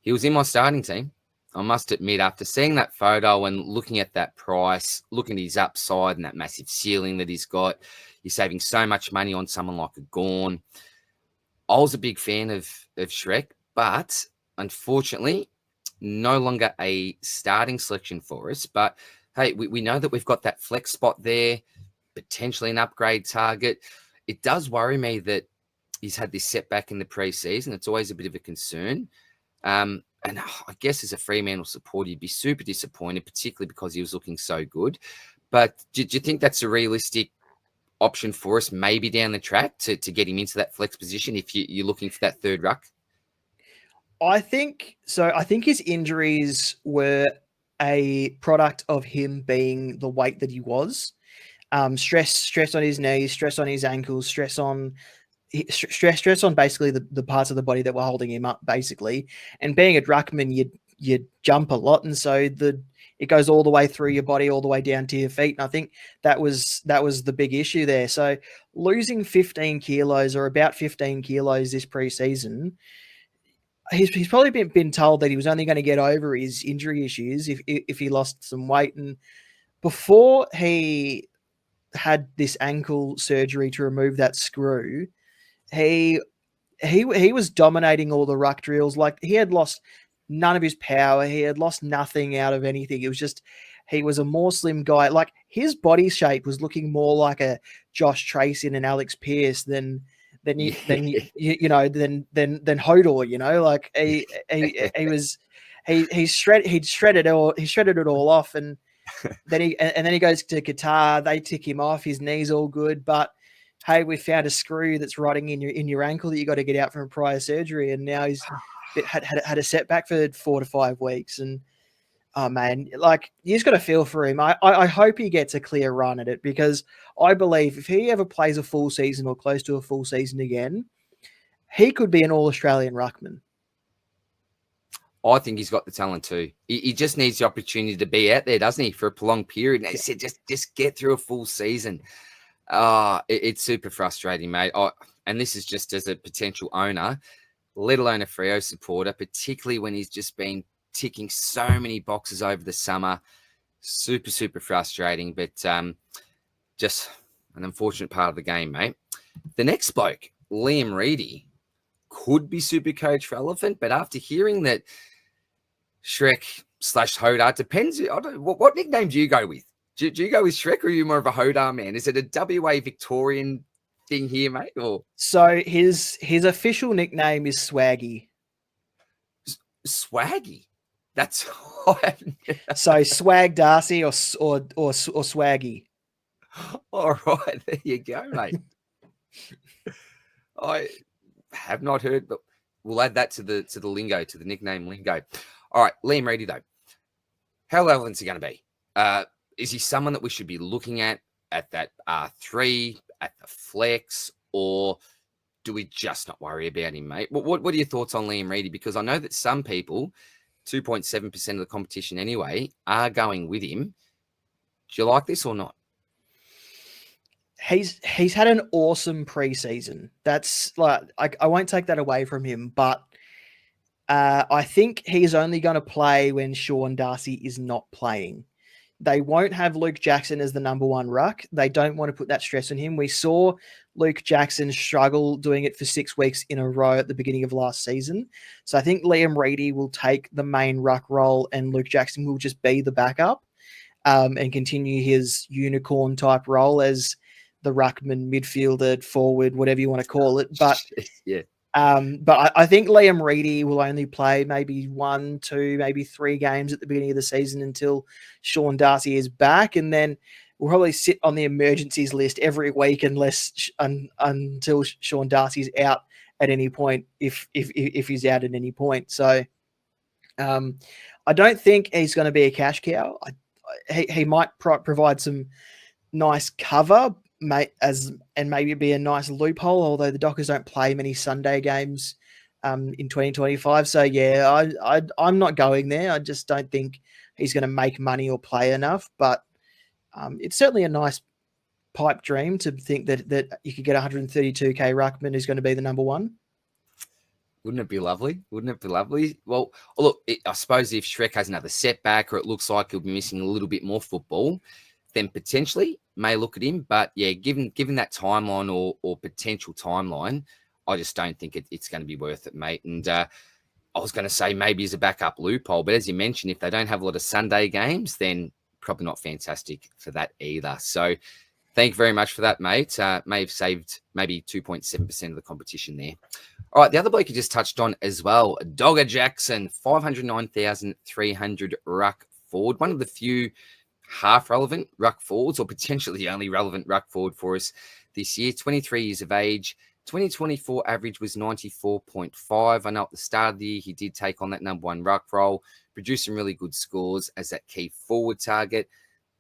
Speaker 1: He was in my starting team. I must admit, after seeing that photo and looking at that price, looking at his upside and that massive ceiling that he's got, he's saving so much money on someone like a Gawn. I was a big fan of Shrek, but unfortunately, no longer a starting selection for us. But hey, we know that we've got that flex spot there, potentially an upgrade target. It does worry me that he's had this setback in the preseason. It's always a bit of a concern. And I guess as a Fremantle supporter, you'd be super disappointed, particularly because he was looking so good. But do you think that's a realistic option for us maybe down the track to get him into that flex position if you're looking for that third ruck?
Speaker 2: I think so. I think his injuries were a product of him being the weight that he was. Stress on his knees, stress on his ankles, stress on basically the parts of the body that were holding him up, basically. And being a ruckman, you jump a lot, and so it goes all the way through your body, all the way down to your feet. And I think that was the big issue there. So losing 15 kilos or about 15 kilos this preseason, he's probably been told that he was only going to get over his injury issues if he lost some weight. And before he had this ankle surgery to remove that screw, he was dominating all the ruck drills. Like, he had lost none of his power. He had lost nothing out of anything. It was just, he was a more slim guy. Like, his body shape was looking more like a Josh Tracy and an Alex Pearce than Hodor, like he shredded it all off. And then he goes to Qatar. They tick him off. His knee's all good, but hey, we found a screw that's rotting in your ankle that you got to get out from a prior surgery, and now he's had a setback for 4 to 5 weeks. And oh man, like, you just got to feel for him. I hope he gets a clear run at it, because I believe if he ever plays a full season or close to a full season again, he could be an All-Australian ruckman.
Speaker 1: I think he's got the talent too. He just needs the opportunity to be out there, doesn't he, for a prolonged period? And he said, just get through a full season. It's super frustrating, mate. And this is just as a potential owner, let alone a Freo supporter, particularly when he's just been ticking so many boxes over the summer. Super, super frustrating, but just an unfortunate part of the game, mate. The next bloke, Liam Reedy, could be Supercoach relevant, but after hearing that Shrek / Hodar, depends. What nickname do you go with? Do you go with Shrek, or are you more of a Hodar man? Is it a WA Victorian thing here, mate? Or
Speaker 2: so his official nickname is Swaggy.
Speaker 1: Swaggy. That's
Speaker 2: So Swag Darcy or Swaggy.
Speaker 1: all right. There you go, mate. I have not heard, but we'll add that to the lingo, to the nickname lingo. All right, Liam Reedy though. How relevant is he going to be? Is he someone that we should be looking at that R3, at the flex, or do we just not worry about him, mate? What are your thoughts on Liam Reedy? Because I know that some people, 2.7% of the competition anyway, are going with him. Do you like this or not?
Speaker 2: He's had an awesome preseason. That's like I won't take that away from him, but I think he's only going to play when Sean Darcy is not playing. They won't have Luke Jackson as the number one ruck. They don't want to put that stress on him. We saw Luke Jackson struggle doing it for 6 weeks in a row at the beginning of last season. So I think Liam Reedy will take the main ruck role and Luke Jackson will just be the backup and continue his unicorn type role as the ruckman, midfielder, forward, whatever you want to call it. But
Speaker 1: yeah.
Speaker 2: But I think Liam Reedy will only play maybe 1, 2, maybe 3 games at the beginning of the season until Sean Darcy is back, and then we'll probably sit on the emergencies list every week until Sean Darcy's out at any point, if he's out at any point. So I don't think he's going to be a cash cow. He might provide some nice cover, and maybe be a nice loophole, although the Dockers don't play many Sunday games in 2025. So yeah, I'm not going there. I just don't think he's going to make money or play enough, but it's certainly a nice pipe dream to think that you could get 132k ruckman who's going to be the number one.
Speaker 1: Wouldn't it be lovely? Wouldn't it be lovely? Well, look, I suppose if Shrek has another setback or it looks like he'll be missing a little bit more football, then potentially may look at him. But yeah, given that timeline or potential timeline, I just don't think it's going to be worth it, mate. And I was going to say maybe as a backup loophole, but as you mentioned, if they don't have a lot of Sunday games, then probably not fantastic for that either. So thank you very much for that, mate. May have saved maybe 2.7% of the competition there. All right, the other bloke you just touched on as well, Dogger Jackson, 509,300 ruck forward. One of the few half relevant ruck forwards, or potentially the only relevant ruck forward for us this year. 23 years of age. 2024 average was 94.5. I know at the start of the year he did take on that number one ruck role, produced some really good scores as that key forward target.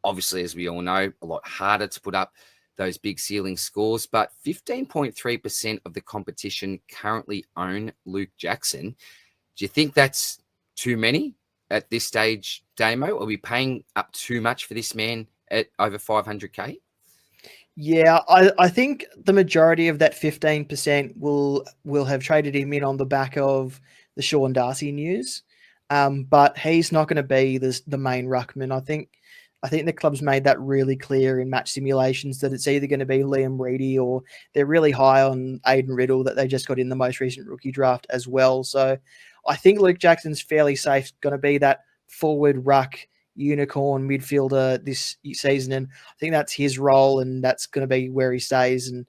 Speaker 1: Obviously, as we all know, a lot harder to put up those big ceiling scores, but 15.3% of the competition currently own Luke Jackson. Do you think that's too many at this stage, Damo? Are we paying up too much for this man at over 500k?
Speaker 2: Yeah, I think the majority of that 15% will have traded him in on the back of the Sean Darcy news, but he's not going to be the main ruckman. I think the club's made that really clear in match simulations that it's either going to be Liam Reedy or they're really high on Aiden Riddle that they just got in the most recent rookie draft as well. So I think Luke Jackson's fairly safe, going to be that forward ruck unicorn midfielder this season, and I think that's his role and that's going to be where he stays. And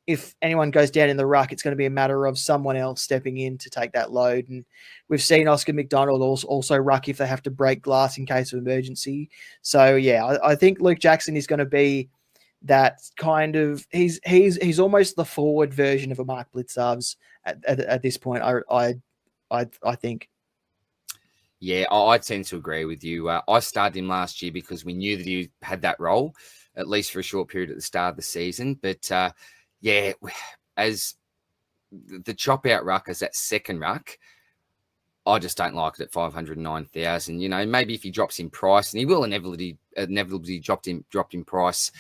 Speaker 2: if anyone goes down in the ruck, it's going to be a matter of someone else stepping in to take that load. And we've seen Oscar McDonald also ruck if they have to break glass in case of emergency. So yeah, I think Luke Jackson is going to be that kind of he's almost the forward version of a Mark Blitzarves at this point. I think.
Speaker 1: Yeah, I tend to agree with you. I started him last year because we knew that he had that role, at least for a short period at the start of the season. But yeah, as the chop out ruck as that second ruck, I just don't like it at 509,000. You know, maybe if he drops in price, and he will inevitably dropped in price.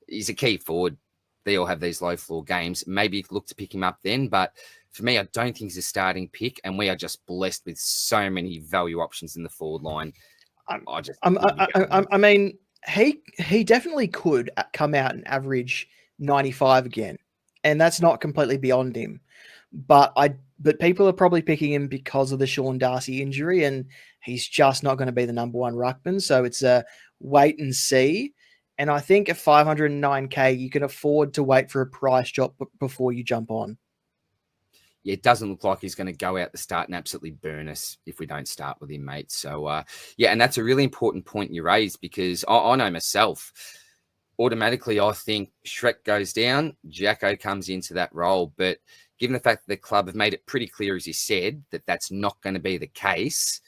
Speaker 1: He's a key forward. They all have these low floor games. Maybe look to pick him up then, but for me, I don't think he's a starting pick, and we are just blessed with so many value options in the forward line.
Speaker 2: I mean, he definitely could come out and average 95 again, and that's not completely beyond him. But people are probably picking him because of the Sean Darcy injury, and he's just not going to be the number one ruckman. So it's a wait and see. And I think at 509k, you can afford to wait for a price drop before you jump on.
Speaker 1: yeah, it doesn't look like he's going to go out the start and absolutely burn us if we don't start with him, mate. So, yeah, and that's a really important point you raised, because I know myself, automatically I think Shrek goes down, Jacko comes into that role. But given the fact that the club have made it pretty clear, as you said, that that's not going to be the case,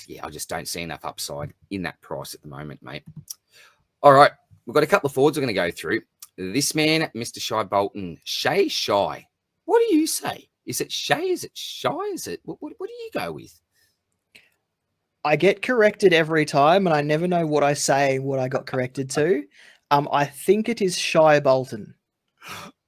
Speaker 1: yeah, I just don't see enough upside in that price at the moment, mate. All right, we've got a couple of forwards we're going to go through. This man, Mr. Shy Bolton, Shy. What do you say? Is it Shay? Is it Shy? Is it what do you go with?
Speaker 2: I get corrected every time, and I never know what I say, what I got corrected to. I think it is Shy Bolton.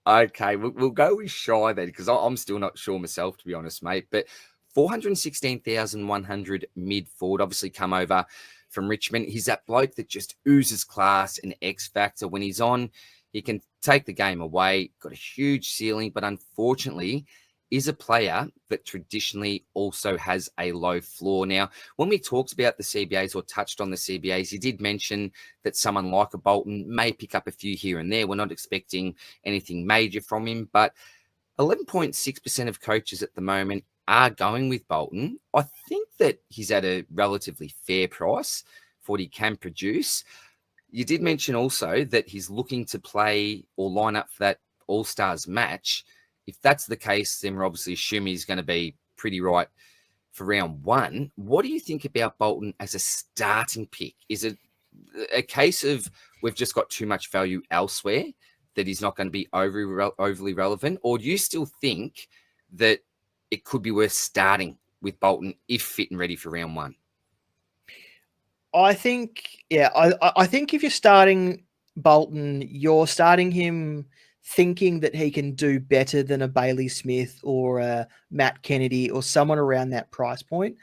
Speaker 1: Okay, we'll go with Shy then, because I'm still not sure myself, to be honest, mate. But 416,100 mid forward, obviously come over from Richmond. He's that bloke that just oozes class and X factor. When he's on, he can take the game away. Got a huge ceiling, but unfortunately is a player that traditionally also has a low floor. Now, when we talked about the CBAs or touched on the CBAs, he did mention that someone like a Bolton may pick up a few here and there. We're not expecting anything major from him, but 11.6% of coaches at the moment are going with Bolton. I think that he's at a relatively fair price for what he can produce. You did mention also that he's looking to play or line up for that All-Stars match. If that's the case, then we're obviously assuming he's going to be pretty right for round one. What do you think about Bolton as a starting pick? Is it a case of we've just got too much value elsewhere that he's not going to be overly relevant? Or do you still think that it could be worth starting with Bolton if fit and ready for round one?
Speaker 2: I think, yeah, I think if you're starting Bolton, you're starting him thinking that he can do better than a Bailey Smith or a Matt Kennedy or someone around that price point.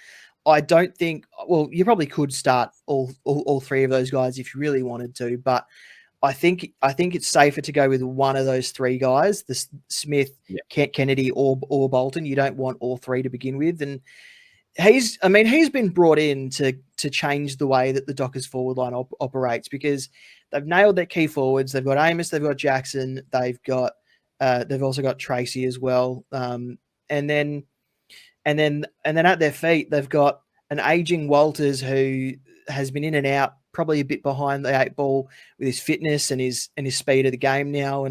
Speaker 2: I don't think, well, you probably could start all three of those guys if you really wanted to, but I think it's safer to go with one of those three guys, the Smith, Kennedy, or Bolton. You don't want all three to begin with, and he's been brought in to change the way that the Dockers forward line operates, because they've nailed their key forwards. They've got Amos, they've got Jackson, they've also got Tracy as well, and then at their feet they've got an aging Walters who has been in and out, probably a bit behind the eight ball with his fitness and his speed of the game now.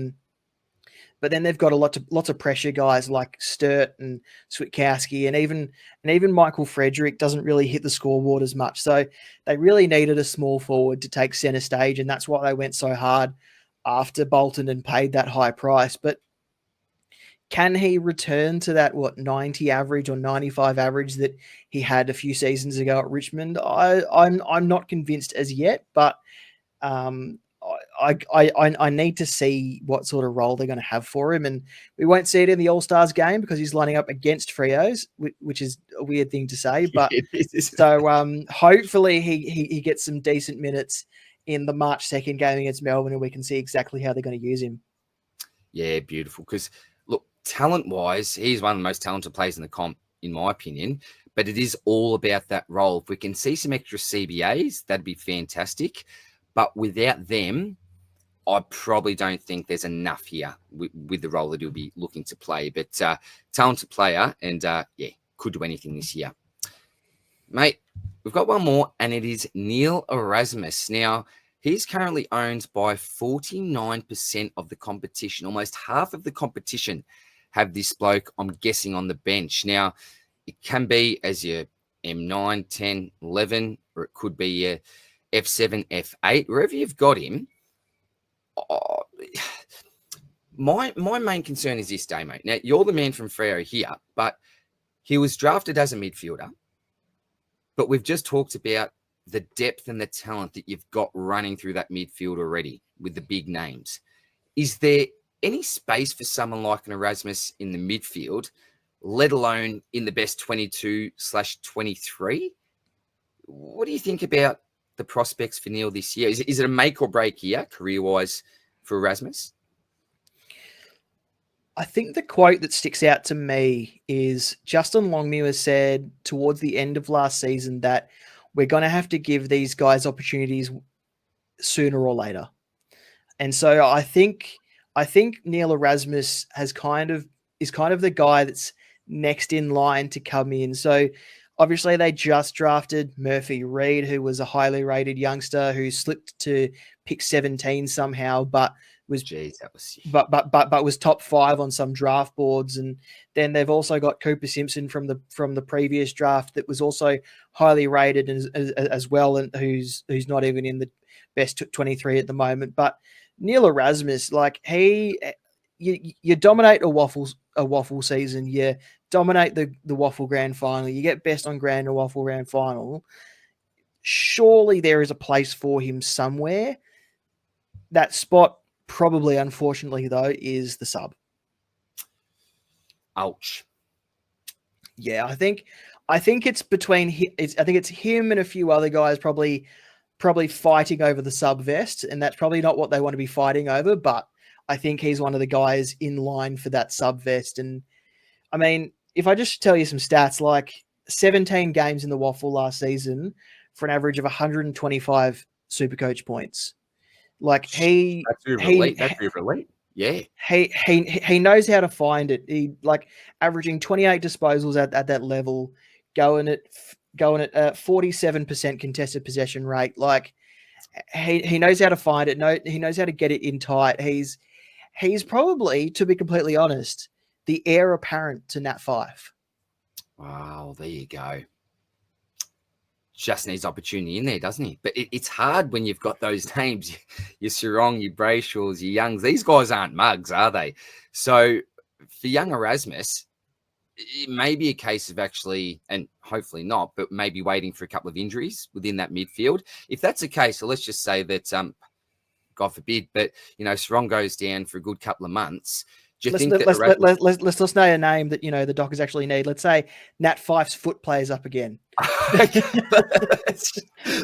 Speaker 2: But then they've got lots of pressure guys like Sturt and Switkowski, and even Michael Frederick doesn't really hit the scoreboard as much. So they really needed a small forward to take center stage, and that's why they went so hard after Bolton and paid that high price. But can he return to that 90 average or 95 average that he had a few seasons ago at Richmond? I'm not convinced as yet, but I need to see what sort of role they're going to have for him, and we won't see it in the All-Stars game because he's lining up against Frios, which is a weird thing to say. But so hopefully he gets some decent minutes in the March 2nd game against Melbourne, and we can see exactly how they're going to use him.
Speaker 1: Yeah, beautiful. Because look, talent-wise, he's one of the most talented players in the comp, in my opinion. But it is all about that role. If we can see some extra CBAs, that'd be fantastic. But without them, I probably don't think there's enough here with the role that he'll be looking to play. But talented player, and yeah, could do anything this year. Mate, we've got one more, and it is Neil Erasmus. Now, he's currently owned by 49% of the competition. Almost half of the competition have this bloke, I'm guessing, on the bench. Now, it can be as your M9, 10, 11, or it could be your F7, F8, wherever you've got him. My main concern is this, Damo. Now, you're the man from Freo here, but he was drafted as a midfielder. But we've just talked about the depth and the talent that you've got running through that midfield already with the big names. Is there any space for someone like an Erasmus in the midfield, let alone in the best 22/23? What do you think about the prospects for Neil this year? Is it a make or break year, career-wise, for Erasmus?
Speaker 2: I think the quote that sticks out to me is Justin Longmuir said towards the end of last season that we're going to have to give these guys opportunities sooner or later. And so I think Neil Erasmus is kind of is kind of the guy that's next in line to come in. So obviously they just drafted Murphy Reed, who was a highly rated youngster who slipped to pick 17 somehow, but was but was top 5 on some draft boards. And then they've also got Cooper Simpson from the previous draft that was also highly rated as well, and who's not even in the best 23 at the moment. But Neil Erasmus, like you dominate a waffle season, you dominate the waffle grand final, you get best on grand or waffle grand final. Surely there is a place for him somewhere. That spot, probably, unfortunately, though, is the sub.
Speaker 1: Ouch.
Speaker 2: Yeah, I think it's between I think it's him and a few other guys probably fighting over the sub vest, and that's probably not what they want to be fighting over, but I think he's one of the guys in line for that sub vest. And I mean, if I just tell you some stats, like 17 games in the waffle last season for an average of 125 Supercoach points. Like
Speaker 1: that's relate. Yeah.
Speaker 2: He knows how to find it. He like averaging 28 disposals at that level, going at 47% contested possession rate. Like he knows how to find it. He knows how to get it in tight. He's probably, to be completely honest, the heir apparent to Nat 5.
Speaker 1: Wow, there you go. Just needs opportunity in there, doesn't he? But it's hard when you've got those names, your Sarong, your Brayshaws, your Youngs. These guys aren't mugs, are they? So for young Erasmus, it may be a case of actually, and hopefully not, but maybe waiting for a couple of injuries within that midfield. If that's the case, so let's just say that, God forbid, but, Sarong goes down for a good couple of months.
Speaker 2: Let's say a name that the Dockers actually need. Let's say Nat Fyfe's foot plays up again.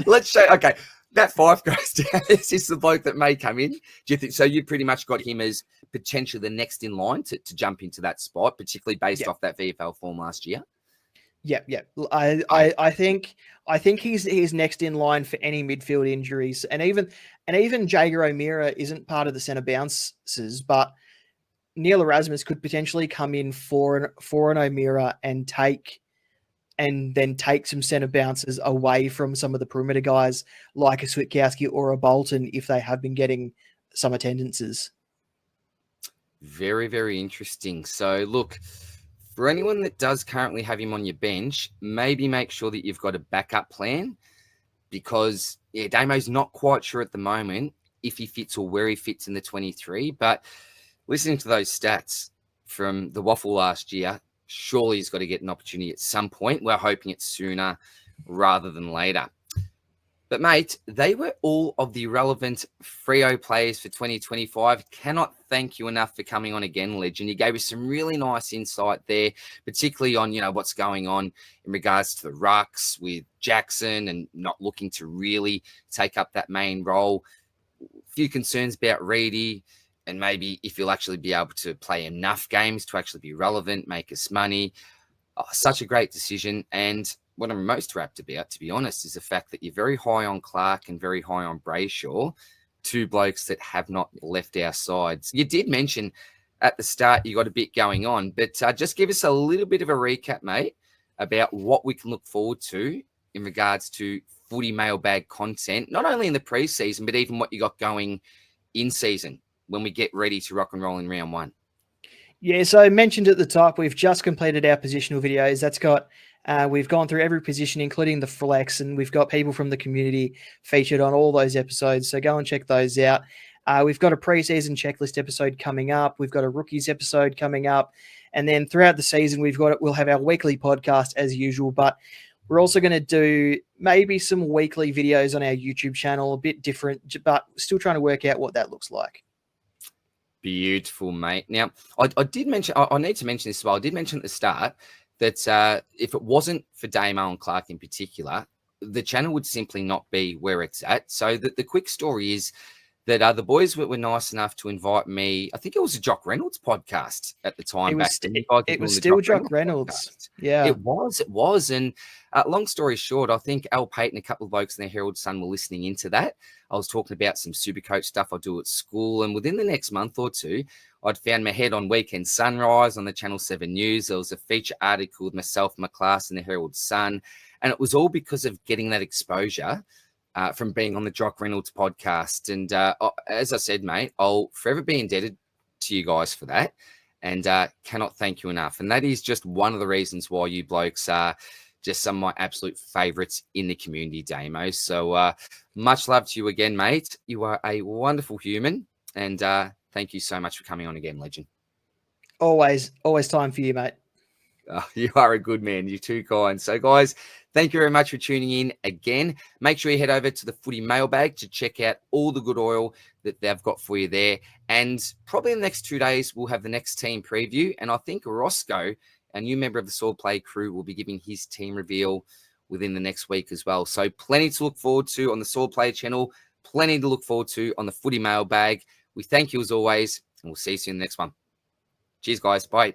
Speaker 1: Let's say, okay, Nat Fyfe goes down. Is this the bloke that may come in? Do you think so? You pretty much got him as potentially the next in line to jump into that spot, particularly based off that VFL form last year.
Speaker 2: Yeah. I think he's next in line for any midfield injuries, and even Jager O'Meara isn't part of the centre bounces, but Neil Erasmus could potentially come in for an O'Meara and then take some centre bounces away from some of the perimeter guys like a Switkowski or a Bolton if they have been getting some attendances.
Speaker 1: Very, very interesting. So look, for anyone that does currently have him on your bench, maybe make sure that you've got a backup plan, because Damo's not quite sure at the moment if he fits or where he fits in the 23, but listening to those stats from the waffle last year, surely he's got to get an opportunity at some point. We're hoping it's sooner rather than later. But, mate, they were all of the relevant Freo players for 2025. Cannot thank you enough for coming on again, Legend. You gave us some really nice insight there, particularly on, what's going on in regards to the Rucks with Jackson and not looking to really take up that main role. A few concerns about Reedy, and maybe if you'll actually be able to play enough games to actually be relevant, make us money. Such a great decision. And what I'm most wrapped about, to be honest, is the fact that you're very high on Clark and very high on Brayshaw, two blokes that have not left our sides. You did mention at the start you got a bit going on, but just give us a little bit of a recap, mate, about what we can look forward to in regards to Footy Mailbag content, not only in the preseason, but even what you got going in season when we get ready to rock and roll in round 1.
Speaker 2: Yeah, so I mentioned at the top, we've just completed our positional videos. That's got, we've gone through every position, including the flex, and we've got people from the community featured on all those episodes. So go and check those out. We've got a preseason checklist episode coming up. We've got a rookies episode coming up. And then throughout the season, we'll have our weekly podcast as usual, but we're also going to do maybe some weekly videos on our YouTube channel, a bit different, but still trying to work out what that looks like.
Speaker 1: Beautiful, mate. Now, I did mention, I need to mention this as well. I did mention at the start that if it wasn't for Damo and Clark in particular, the channel would simply not be where it's at. So the quick story is that the boys were nice enough to invite me. I think it was a Jock Reynolds podcast at the time.
Speaker 2: It was still Jock Reynolds. Yeah,
Speaker 1: it was. And long story short, I think Al Payton, a couple of blokes in the Herald Sun were listening into that. I was talking about some Supercoach stuff I do at school. And within the next month or two, I'd found my head on Weekend Sunrise on the Channel 7 News. There was a feature article with myself and my class in the Herald Sun. And it was all because of getting that exposure from being on the Jock Reynolds podcast. And as I said, mate, I'll forever be indebted to you guys for that, and cannot thank you enough. And that is just one of the reasons why you blokes are just some of my absolute favourites in the community, Damo. So much love to you again, mate. You are a wonderful human, and thank you so much for coming on again, legend.
Speaker 2: Always time for you, mate.
Speaker 1: You are a good man. You're too kind. So, guys, thank you very much for tuning in again. Make sure you head over to the Footy Mailbag to check out all the good oil that they've got for you there. And probably in the next 2 days, we'll have the next team preview. And I think Roscoe, a new member of the Swordplay crew, will be giving his team reveal within the next week as well. So plenty to look forward to on the Swordplay channel, plenty to look forward to on the Footy Mailbag. We thank you as always, and we'll see you soon in the next one. Cheers, guys. Bye.